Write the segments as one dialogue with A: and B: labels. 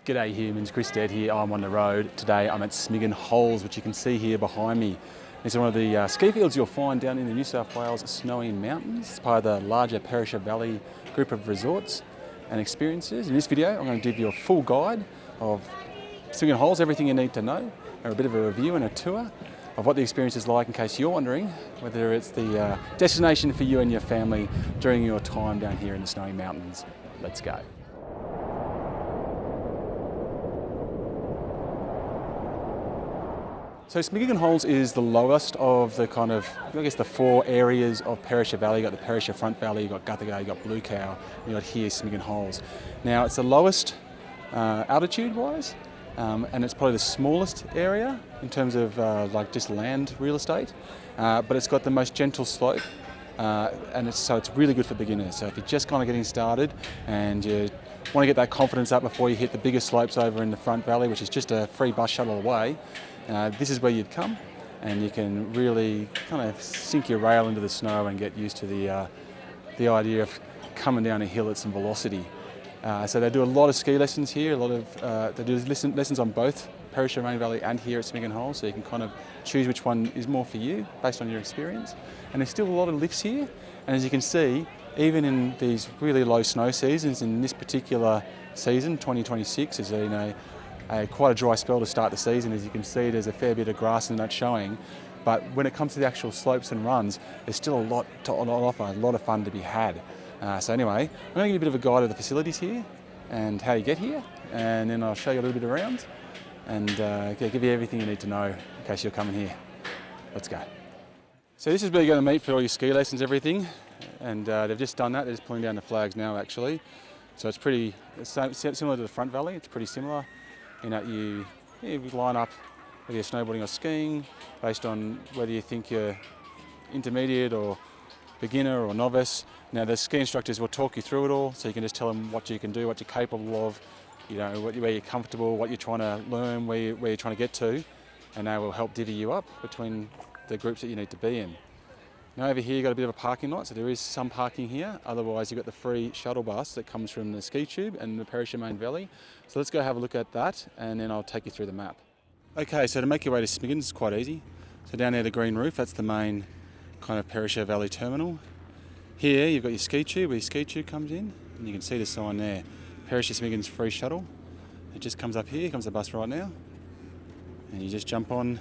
A: G'day humans, Chris Dead here. I'm on the road. Today I'm at Smiggin Holes, which you can see here behind me. It's one of the ski fields you'll find down in the New South Wales Snowy Mountains. It's part of the larger Perisher Valley group of resorts and experiences. In this video I'm going to give you a full guide of Smiggin Holes, everything you need to know, and a bit of a review and a tour of what the experience is like in case you're wondering whether it's the destination for you and your family during your time down here in the Snowy Mountains. Let's go. So Smiggin Holes is the lowest of the kind of, I guess, the four areas of Perisher Valley. You've got the Perisher Front Valley, you've got Guthaga, you've got Blue Cow, and you've got here Smiggin Holes. Now it's the lowest altitude-wise, and it's probably the smallest area in terms of like just land real estate, but it's got the most gentle slope, and so it's really good for beginners. So if you're just kind of getting started and you want to get that confidence up before you hit the bigger slopes over in the Front Valley, which is just a free bus shuttle away, this is where you'd come, and you can really kind of sink your rail into the snow and get used to the idea of coming down a hill at some velocity. So they do a lot of ski lessons here. They do lessons on both Perisher Main Valley and here at Smiggin Holes, so you can kind of choose which one is more for you based on your experience. And there's still a lot of lifts here, and as you can see, even in these really low snow seasons, in this particular season, 2026, is quite a dry spell to start the season. As you can see, there's a fair bit of grass and that showing, but when it comes to the actual slopes and runs, there's still a lot to offer, a lot of fun to be had. So anyway, I'm going to give you a bit of a guide of the facilities here and how you get here, and then I'll show you a little bit around and give you everything you need to know in case you're coming here. Let's go. So this is where you're going to meet for all your ski lessons, everything, and they've just done that. They're just pulling down the flags now, actually. So it's similar to the Front Valley. It's pretty similar in that you line up whether you're snowboarding or skiing based on whether you think you're intermediate or beginner or novice. Now the ski instructors will talk you through it all, so you can just tell them what you can do, what you're capable of, where you're comfortable, what you're trying to learn, where you're trying to get to, and they will help divvy you up between the groups that you need to be in. Now over here you've got a bit of a parking lot, so there is some parking here. Otherwise you've got the free shuttle bus that comes from the Skitube and the Perisher Main Valley. So let's go have a look at that, and then I'll take you through the map. Okay, so to make your way to Smiggins is quite easy. So down there the green roof, that's the main kind of Perisher Valley terminal. Here you've got your Skitube, where your Skitube comes in, and you can see the sign there, Perisher Smiggins free shuttle. It just comes up here, comes the bus right now, and you just jump on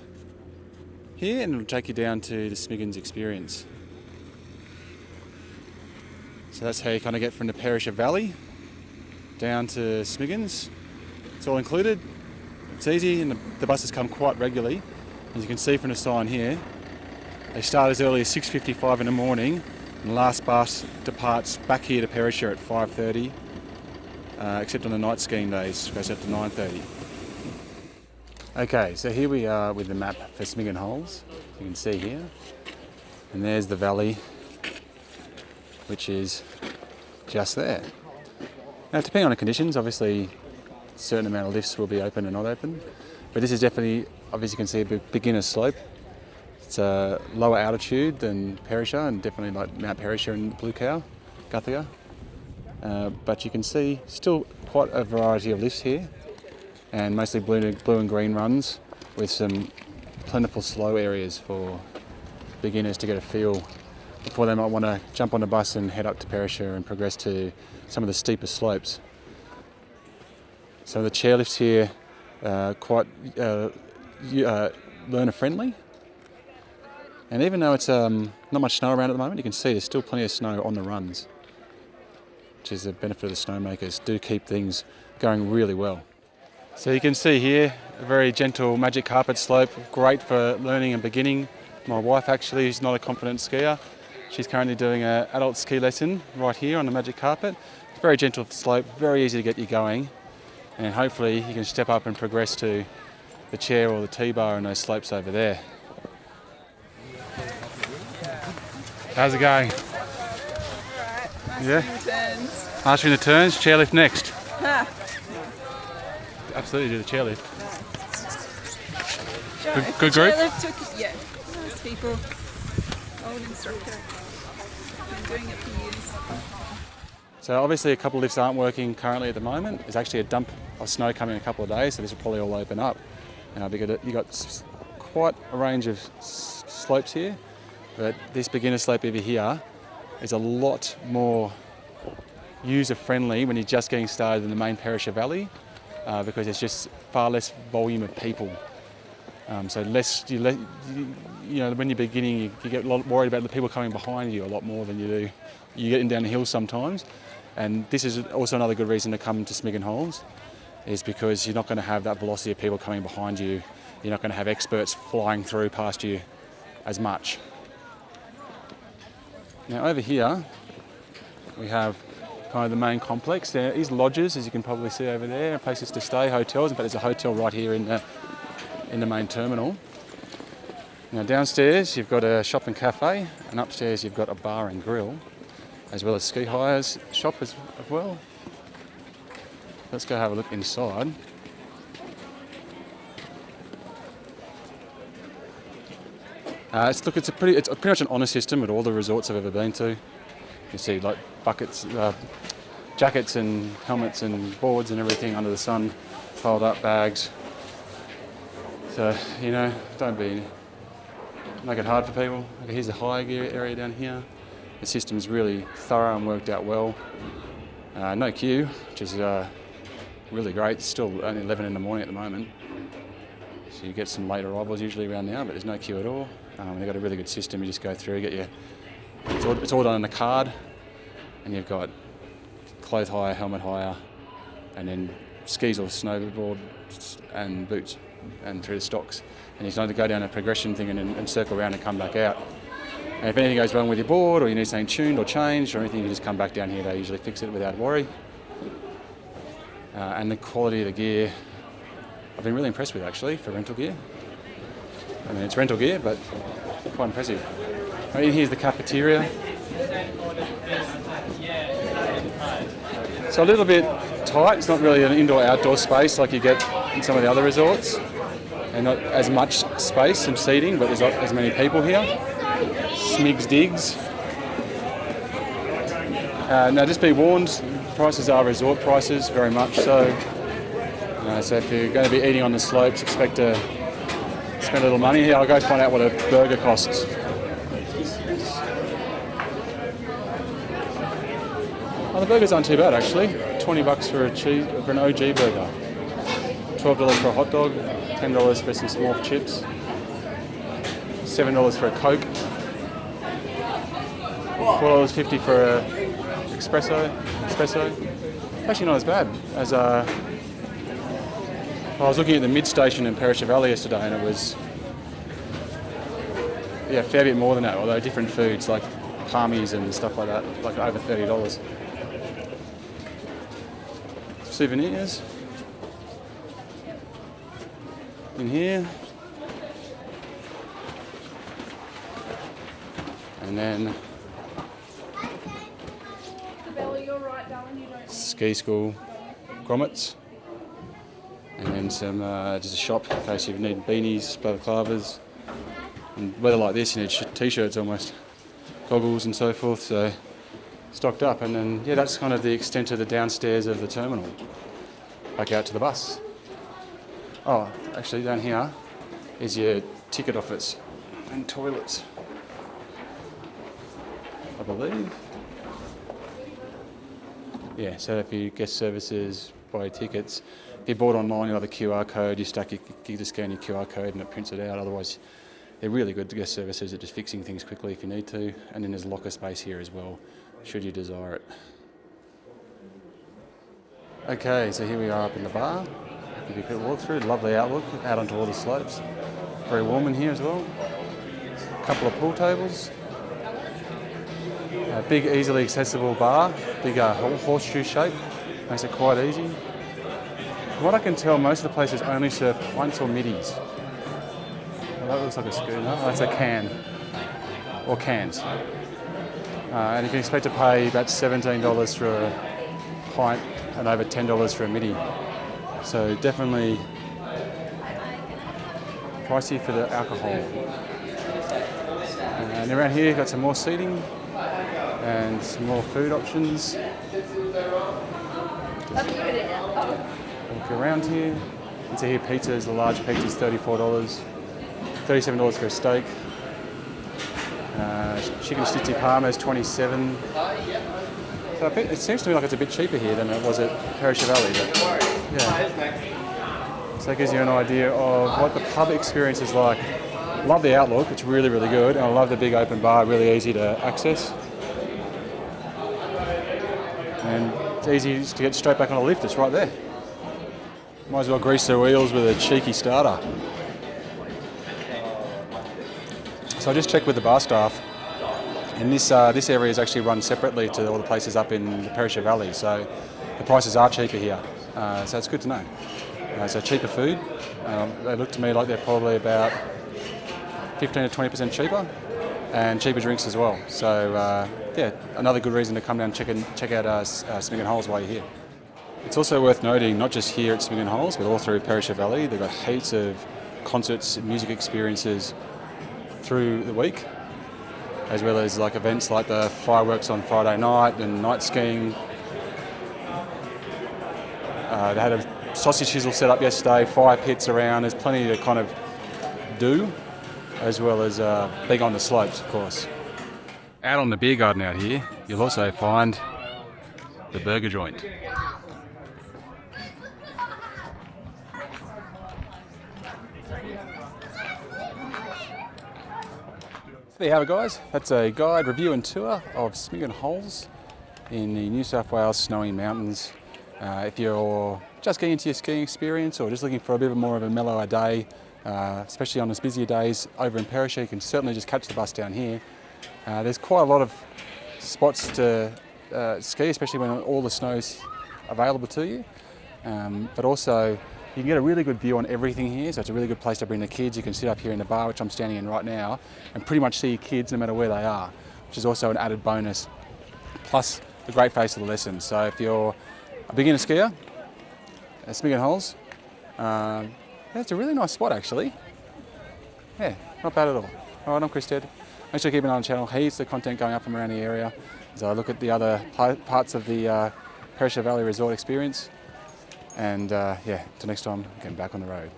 A: here and it'll take you down to the Smiggins experience. So that's how you kind of get from the Perisher Valley down to Smiggins. It's all included, it's easy, and the buses come quite regularly. As you can see from the sign here, they start as early as 6:55 in the morning, and the last bus departs back here to Perisher at 5:30, except on the night skiing days, it goes up to 9:30. Okay, so here we are with the map for Smiggin Holes, you can see here, and there's the valley, which is just there. Now depending on the conditions, obviously a certain amount of lifts will be open and not open, but this is definitely, obviously you can see a beginner slope. It's a lower altitude than Perisher, and definitely like Mount Perisher and Blue Cow, Guthaga, but you can see still quite a variety of lifts here, and mostly blue and green runs with some plentiful slow areas for beginners to get a feel before they might want to jump on the bus and head up to Perisher and progress to some of the steeper slopes. So the chairlifts here are quite learner friendly, and even though it's not much snow around at the moment, you can see there's still plenty of snow on the runs, which is the benefit of the snowmakers, do keep things going really well. So you can see here a very gentle magic carpet slope, great for learning and beginning. My wife actually is not a confident skier. She's currently doing an adult ski lesson right here on the magic carpet. It's a very gentle slope, very easy to get you going, and hopefully you can step up and progress to the chair or the T-bar on those slopes over there. How's it going?
B: Alright,
A: Yeah.
B: mastering the turns.
A: Mastering the turns, chairlift next. Absolutely do the chairlift. Good group?
B: Chairlift took, yeah, nice people. Old instructor. Been doing it for years.
A: So obviously a couple of lifts aren't working currently at the moment. There's actually a dump of snow coming in a couple of days, so this will probably all open up. Because you've got quite a range of slopes here, but this beginner slope over here is a lot more user-friendly when you're just getting started in the main Perisher Valley, because there's just far less volume of people. So when you're beginning, you get a lot worried about the people coming behind you a lot more than you do. You get in down the hills sometimes, and this is also another good reason to come to Smiggin Holes, is because you're not going to have that velocity of people coming behind you. You're not going to have experts flying through past you as much. Now over here, we have kind of the main complex. There is lodges, as you can probably see over there, places to stay, hotels. In fact, there's a hotel right here in the main terminal. Now downstairs you've got a shop and cafe, and upstairs you've got a bar and grill, as well as ski hires shop as well. Let's go have a look inside. It's pretty much an honour system at all the resorts I've ever been to. You see like buckets, jackets and helmets and boards and everything under the sun, piled up bags. So, don't make it hard for people. Okay, here's the high gear area down here. The system's really thorough and worked out well. No queue, which is really great. It's still only 11 in the morning at the moment. So you get some late arrivals usually around now, but there's no queue at all. They've got a really good system. You just go through, it's all done on a card, and you've got clothes hire, helmet hire, and then skis or snowboard and boots, and through the stocks. And you just need to go down a progression thing and circle around and come back out. And if anything goes wrong with your board, or you need something tuned or changed or anything, you just come back down here. They usually fix it without worry. And the quality of the gear, I've been really impressed with actually for rental gear. I mean, it's rental gear, but quite impressive. In here's the cafeteria. So a little bit tight. It's not really an indoor-outdoor space like you get in some of the other resorts, and not as much space and seating, but there's not as many people here. Smigs digs. Now, just be warned, prices are resort prices, very much so. So if you're going to be eating on the slopes, expect to spend a little money here. I'll go find out what a burger costs. Oh, the burgers aren't too bad actually. $20 for an OG burger. $12 for a hot dog. $10 for some small chips. $7 for a Coke. $4.50 for a espresso. Actually not as bad as I was looking at the mid-station in Perisher Valley yesterday, and it was a fair bit more than that, although different foods like palmies and stuff like that, like over $30. Souvenirs in here. And then ski school grommets. And then some just a shop in case you need beanies, balaclavas. And weather like this, you need t-shirts almost, goggles and so forth. So stocked up, and then that's kind of the extent of the downstairs of the terminal. Back out to the bus. Oh, actually down here is your ticket office and toilets, I believe. Yeah, so if you guest services, buy tickets. If you bought online, you have a QR code, you just scan your QR code and it prints it out. Otherwise, they're really good guest services at just fixing things quickly if you need to. And then there's locker space here as well, should you desire it. Okay, so here we are up in the bar. Give you a quick walk through. Lovely outlook out onto all the slopes. Very warm in here as well. A couple of pool tables. A big, easily accessible bar. Big horseshoe shape. Makes it quite easy. From what I can tell, most of the places only serve pints or middies. Well, that looks like a schooner. Oh, that's a can. Or cans. And you can expect to pay about $17 for a pint and over $10 for a midi. So definitely pricey for the alcohol. And around here you've got some more seating and some more food options. Walk around here. You can see here pizzas, the large pizza's $34. $37 for a steak. Chicken Schnitzel Parma is $27. So I think it seems to me like it's a bit cheaper here than it was at Perisher Valley. But yeah. So that gives you an idea of what the pub experience is like. Love the outlook, it's really, really good. And I love the big open bar, really easy to access. And it's easy to get straight back on a lift, it's right there. Might as well grease their wheels with a cheeky starter. So I just checked with the bar staff, and this area is actually run separately to all the places up in the Perisher Valley, so the prices are cheaper here. So it's good to know. So cheaper food. They look to me like they're probably about 15 to 20% cheaper, and cheaper drinks as well. So yeah, another good reason to come down and check out Smiggin Holes while you're here. It's also worth noting, not just here at Smiggin Holes, but all through Perisher Valley, they've got heaps of concerts, music experiences through the week, as well as like events like the fireworks on Friday night and night skiing. They had a sausage chisel set up yesterday, fire pits around. There's plenty to kind of do, as well as being on the slopes, of course. Out on the beer garden out here, you'll also find the burger joint. There you have it, guys. That's a guide, review and tour of Smiggin Holes in the New South Wales snowy mountains. If you're just getting into your skiing experience or just looking for a bit more of a mellower day, especially on those busier days over in Perisher, you can certainly just catch the bus down here. There's quite a lot of spots to ski, especially when all the snow's available to you. But also, you can get a really good view on everything here, so it's a really good place to bring the kids. You can sit up here in the bar, which I'm standing in right now, and pretty much see your kids no matter where they are, which is also an added bonus. Plus, the great face of the lesson. So if you're a beginner skier, Smiggin Holes, yeah, it's a really nice spot actually. Yeah, not bad at all. All right, I'm Chris Ted. Make sure to keep an eye on the channel. Heaps of content going up from around the area as I look at the other parts of the Perisher Valley Resort experience. And yeah, till next time, getting back on the road.